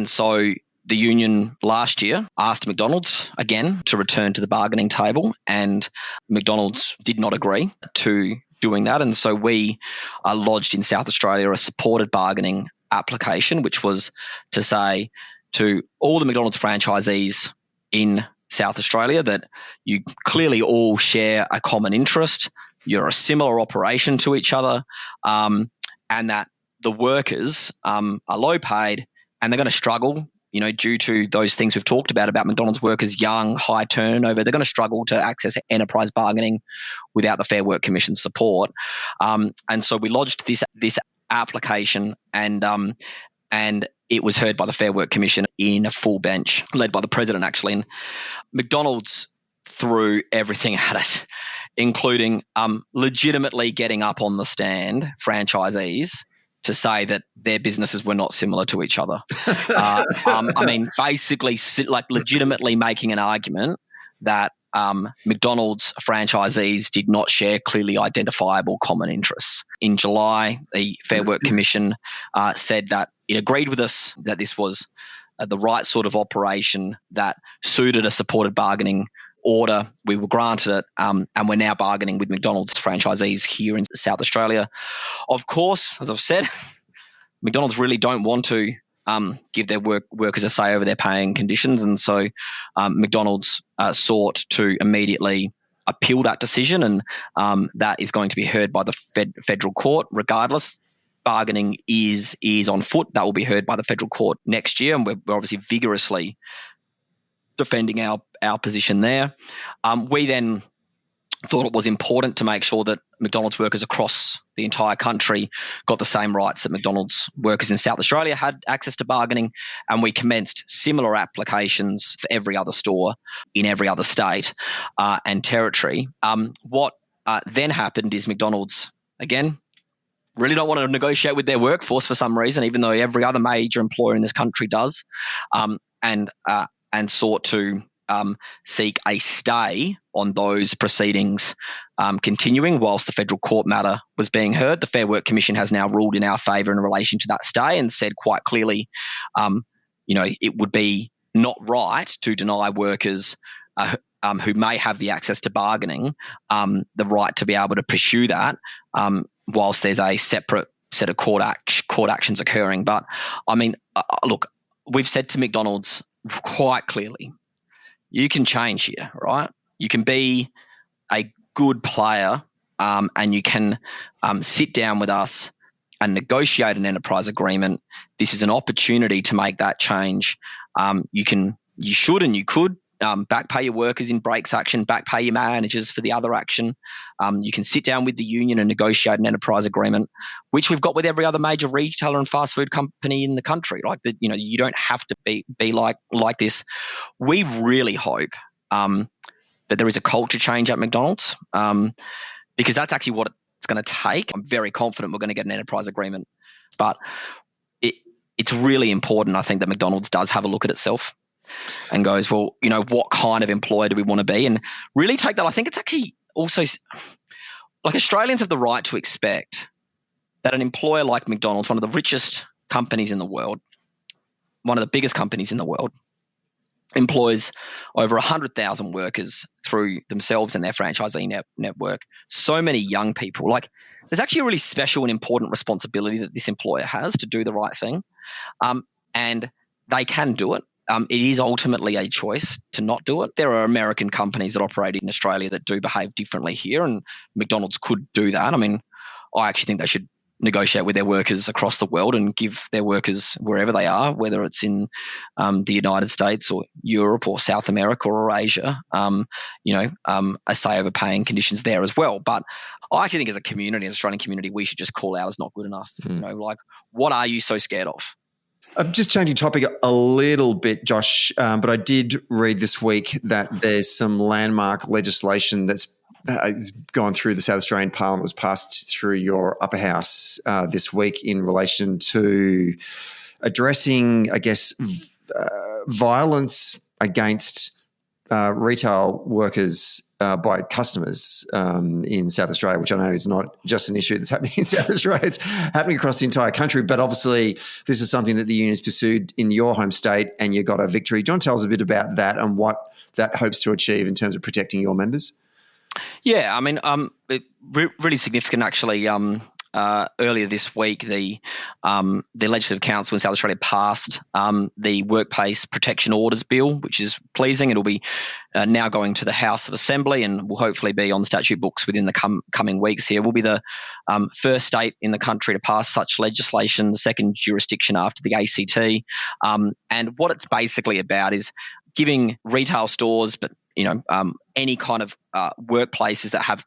so the union last year asked McDonald's again to return to the bargaining table, and McDonald's did not agree to doing that. And so we lodged in South Australia a supported bargaining application, which was to say to all the McDonald's franchisees in South Australia that you clearly all share a common interest, you're a similar operation to each other, and that the workers are low paid and they're going to struggle, due to those things we've talked about McDonald's workers, young, high turnover. They're going to struggle to access enterprise bargaining without the Fair Work Commission's support. And so we lodged this application, and it was heard by the Fair Work Commission in a full bench, led by the president, actually. And McDonald's threw everything at it, including legitimately getting up on the stand, franchisees, to say that their businesses were not similar to each other. Basically, legitimately making an argument that McDonald's franchisees did not share clearly identifiable common interests. In July, the Fair Work Commission said that it agreed with us that this was the right sort of operation that suited a supported bargaining order. We were granted it, and we're now bargaining with McDonald's franchisees here in South Australia. Of course, as I've said, McDonald's really don't want to give their workers a say over their paying conditions, and so McDonald's sought to immediately appeal that decision, and that is going to be heard by the federal court regardless. bargaining is on foot. That will be heard by the federal court next year, and we're obviously vigorously defending our position there. We then thought it was important to make sure that McDonald's workers across the entire country got the same rights that McDonald's workers in South Australia had access to bargaining, and we commenced similar applications for every other store in every other state and territory. What then happened is McDonald's, again, really don't want to negotiate with their workforce for some reason, even though every other major employer in this country does, and sought to seek a stay on those proceedings continuing whilst the federal court matter was being heard. The Fair Work Commission has now ruled in our favour in relation to that stay and said quite clearly, it would be not right to deny workers who may have the access to bargaining the right to be able to pursue that whilst there's a separate set of court actions occurring. But I mean, look, we've said to McDonald's quite clearly, you can change here, right? You can be a good player and you can sit down with us and negotiate an enterprise agreement. This is an opportunity to make that change. You should and you could back pay your workers in breaks action, back pay your managers for the other action. You can sit down with the union and negotiate an enterprise agreement, which we've got with every other major retailer and fast food company in the country. Like that, you don't have to be like this. We really hope that there is a culture change at McDonald's because that's actually what it's going to take. I'm very confident we're going to get an enterprise agreement, but it's really important, I think, that McDonald's does have a look at itself and goes, well, what kind of employer do we want to be? And really take that. I think it's actually also like Australians have the right to expect that an employer like McDonald's, one of the richest companies in the world, one of the biggest companies in the world, employs over 100,000 workers through themselves and their franchisee network. So many young people. Like, there's actually a really special and important responsibility that this employer has to do the right thing. And they can do it. It is ultimately a choice to not do it. There are American companies that operate in Australia that do behave differently here, and McDonald's could do that. I mean, I actually think they should negotiate with their workers across the world and give their workers wherever they are, whether it's in the United States or Europe or South America or Asia, a say over paying conditions there as well. But I actually think as a community, as an Australian community, we should just call out as not good enough. What are you so scared of? I'm just changing topic a little bit, Josh, but I did read this week that there's some landmark legislation that's gone through the South Australian Parliament, was passed through your upper house this week in relation to addressing, I guess, violence against retail workers by customers in South Australia, which I know is not just an issue that's happening in South Australia, it's happening across the entire country. But obviously this is something that the union's pursued in your home state and you got a victory. Do you want to tell us a bit about that and what that hopes to achieve in terms of protecting your members? Yeah, I mean, really significant actually. Earlier this week, the Legislative Council in South Australia passed the Workplace Protection Orders Bill, which is pleasing. It'll be now going to the House of Assembly and will hopefully be on the statute books within the coming weeks here. We'll be the first state in the country to pass such legislation, the second jurisdiction after the ACT. And what it's basically about is giving retail stores, but any kind of workplaces that have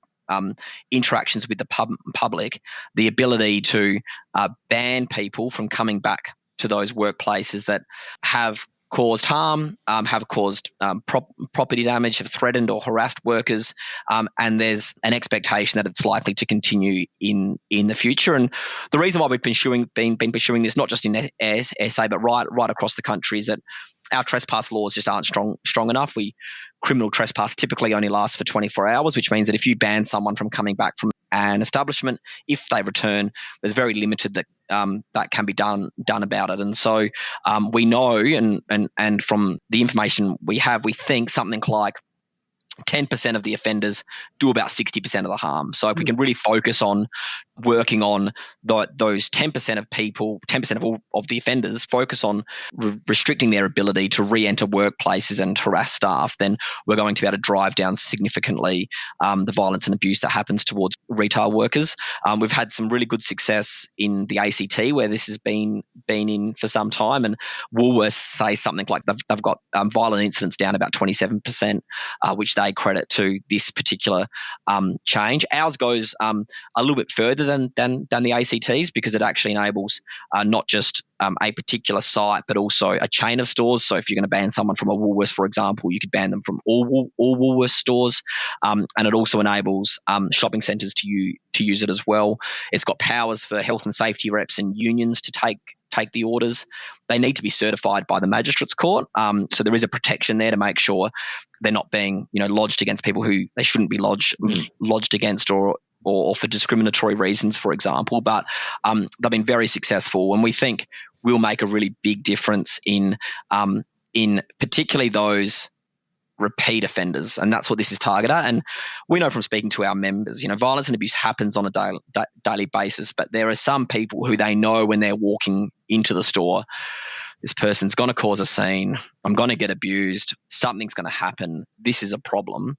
interactions with the public, the ability to ban people from coming back to those workplaces that have caused harm, have caused property damage, have threatened or harassed workers, and there's an expectation that it's likely to continue in the future. And the reason why we've been pursuing this, not just in SA, but right across the country, is that our trespass laws just aren't strong enough. Criminal trespass typically only lasts for 24 hours, which means that if you ban someone from coming back from an establishment, if they return, there's very limited that can be done about it. And so we know, and from the information we have, we think something like 10% of the offenders do about 60% of the harm. So if we can really focus on working on those 10% of people, 10% of all of the offenders, focus on restricting their ability to re-enter workplaces and harass staff, then we're going to be able to drive down significantly the violence and abuse that happens towards retail workers. We've had some really good success in the ACT where this has been in for some time, and Woolworths say something like they've got violent incidents down about 27%, which they credit to this particular change. Ours goes a little bit further than the ACT's because it actually enables not just a particular site, but also a chain of stores. So if you're going to ban someone from a Woolworths, for example, you could ban them from all Woolworths stores, and it also enables shopping centres to use it as well. It's got powers for health and safety reps and unions to take the orders. They need to be certified by the magistrates court. So there is a protection there to make sure they're not being, lodged against people who they shouldn't be lodged against or for discriminatory reasons, for example. But they've been very successful, and we think will make a really big difference in particularly those repeat offenders, and that's what this is targeted at. And we know from speaking to our members, violence and abuse happens on a daily basis, but there are some people who they know when they're walking into the store, this person's going to cause a scene, I'm going to get abused, something's going to happen, this is a problem,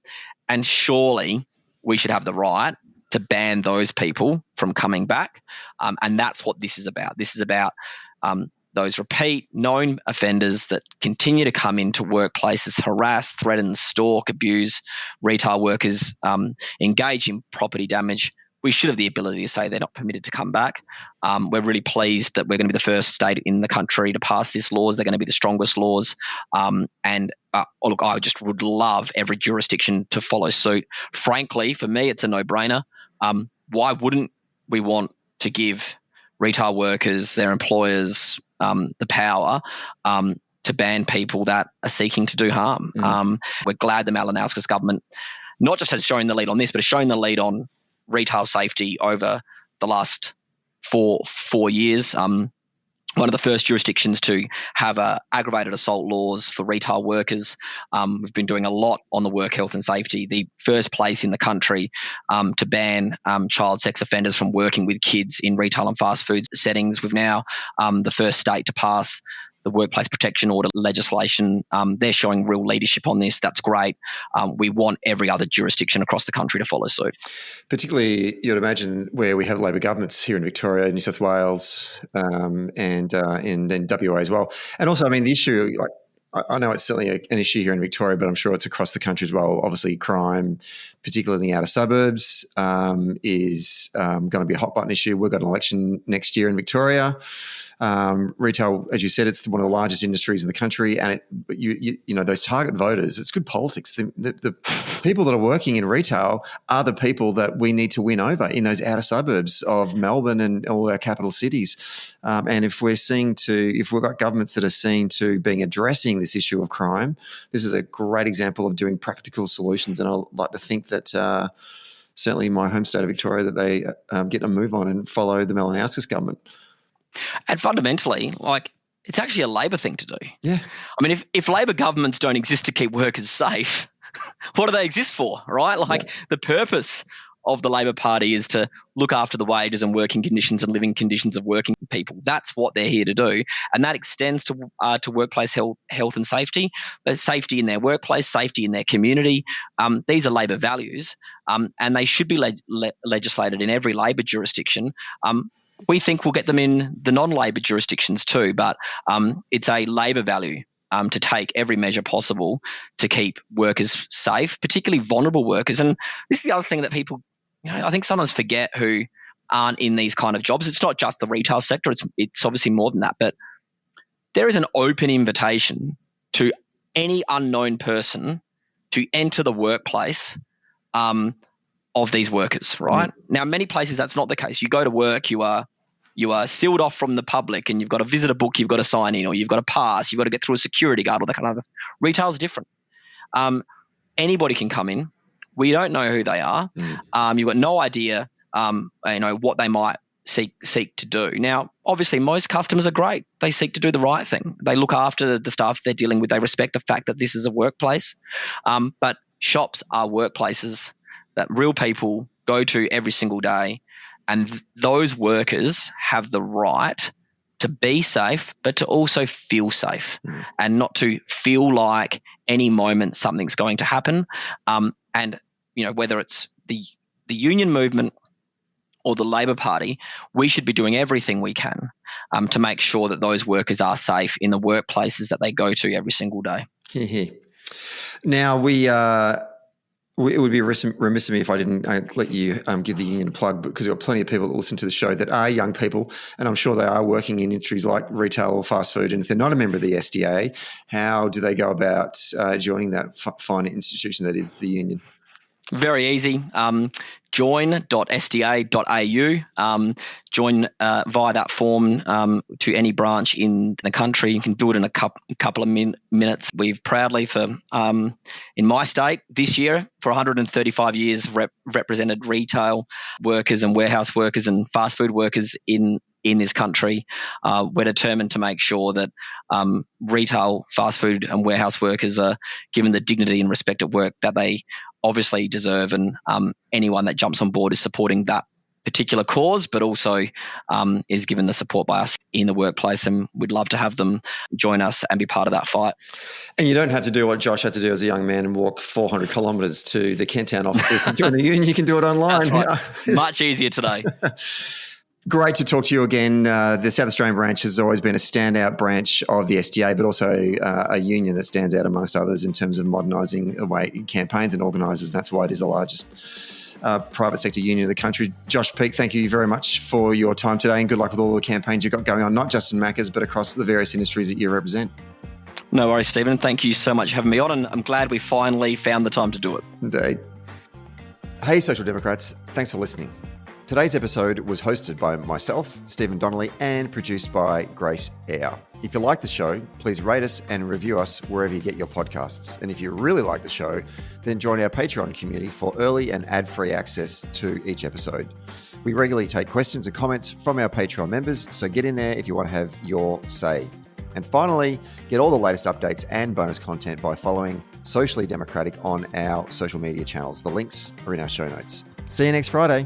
and surely we should have the right to ban those people from coming back. And that's what this is about. This is about those repeat known offenders that continue to come into workplaces, harass, threaten, stalk, abuse retail workers, engage in property damage. We should have the ability to say they're not permitted to come back. We're really pleased that we're going to be the first state in the country to pass these laws. They're going to be the strongest laws. Look, I just would love every jurisdiction to follow suit. Frankly, for me, it's a no-brainer. Why wouldn't we want to give retail workers, their employers, the power to ban people that are seeking to do harm? We're glad the Malinowskis government not just has shown the lead on this, but has shown the lead on retail safety over the last four years. One of the first jurisdictions to have aggravated assault laws for retail workers. We've been doing a lot on the work health and safety. The first place in the country to ban child sex offenders from working with kids in retail and fast food settings. We've now the first state to pass the workplace protection order legislation. They're showing real leadership on this. That's great. We want every other jurisdiction across the country to follow suit. Particularly, you'd imagine where we have Labor governments here in Victoria, New South Wales, and in WA as well. And also, the issue, I know it's certainly an issue here in Victoria, but I'm sure it's across the country as well. Obviously, crime, particularly in the outer suburbs, is going to be a hot button issue. We've got an election next year in Victoria. Retail, as you said, it's one of the largest industries in the country, and those target voters. It's good politics. The people that are working in retail are the people that we need to win over in those outer suburbs of Melbourne and all our capital cities. And if we've got governments that are seen to being addressing this issue of crime, this is a great example of doing practical solutions. And I'd like to think that certainly in my home state of Victoria that they get a move on and follow the Malinowskis government. And fundamentally, it's actually a Labor thing to do. Yeah. If Labor governments don't exist to keep workers safe, what do they exist for, right? The purpose of the Labor Party is to look after the wages and working conditions and living conditions of working people. That's what they're here to do. And that extends to workplace health and safety, safety in their workplace, safety in their community. These are Labor values, and they should be legislated in every Labor jurisdiction. We think we'll get them in the non-Labor jurisdictions too, but it's a Labor value to take every measure possible to keep workers safe, particularly vulnerable workers. And this is the other thing that people, I think sometimes forget who aren't in these kind of jobs. It's not just the retail sector. It's obviously more than that, but there is an open invitation to any unknown person to enter the workplace of these workers, right? Now, in many places that's not the case. You go to work, you are sealed off from the public, and you've got a visitor book you've got to sign in, or you've got a pass, you've got to get through a security guard, or that kind of. Retail's different. Anybody can come in. We don't know who they are. You've got no idea, what they might seek to do. Now, obviously, most customers are great. They seek to do the right thing. They look after the staff they're dealing with. They respect the fact that this is a workplace. But shops are workplaces that real people go to every single day, and those workers have the right to be safe, but to also feel safe, and not to feel like any moment something's going to happen. And whether it's the union movement or the Labor Party, we should be doing everything we can to make sure that those workers are safe in the workplaces that they go to every single day. Now, it would be remiss of me if I didn't let you give the union a plug, because we've got plenty of people that listen to the show that are young people, and I'm sure they are working in industries like retail or fast food. And if they're not a member of the SDA, how do they go about joining that fine institution that is the union? Very easy. Join.sda.au. Join via that form to any branch in the country. You can do it in a couple of minutes. We've proudly, in my state this year, for 135 years, represented retail workers and warehouse workers and fast food workers in this country. We're determined to make sure that retail, fast food and warehouse workers are given the dignity and respect at work that they obviously deserve, and anyone that jumps on board is supporting that particular cause, but also is given the support by us in the workplace, and we'd love to have them join us and be part of that fight. And you don't have to do what Josh had to do as a young man and walk 400 kilometres to the Kent Town office to join the union. You can do it online. That's right. Much easier today. Great to talk to you again. The South Australian branch has always been a standout branch of the SDA, but also a union that stands out amongst others in terms of modernising the way it campaigns and organises. And that's why it is the largest private sector union in the country. Josh Peake, thank you very much for your time today, and good luck with all the campaigns you've got going on, not just in Macca's, but across the various industries that you represent. No worries, Stephen. Thank you so much for having me on, and I'm glad we finally found the time to do it. Indeed. Hey, Social Democrats. Thanks for listening. Today's episode was hosted by myself, Stephen Donnelly, and produced by Grace Eyre. If you like the show, please rate us and review us wherever you get your podcasts. And if you really like the show, then join our Patreon community for early and ad-free access to each episode. We regularly take questions and comments from our Patreon members, so get in there if you want to have your say. And finally, get all the latest updates and bonus content by following Socially Democratic on our social media channels. The links are in our show notes. See you next Friday.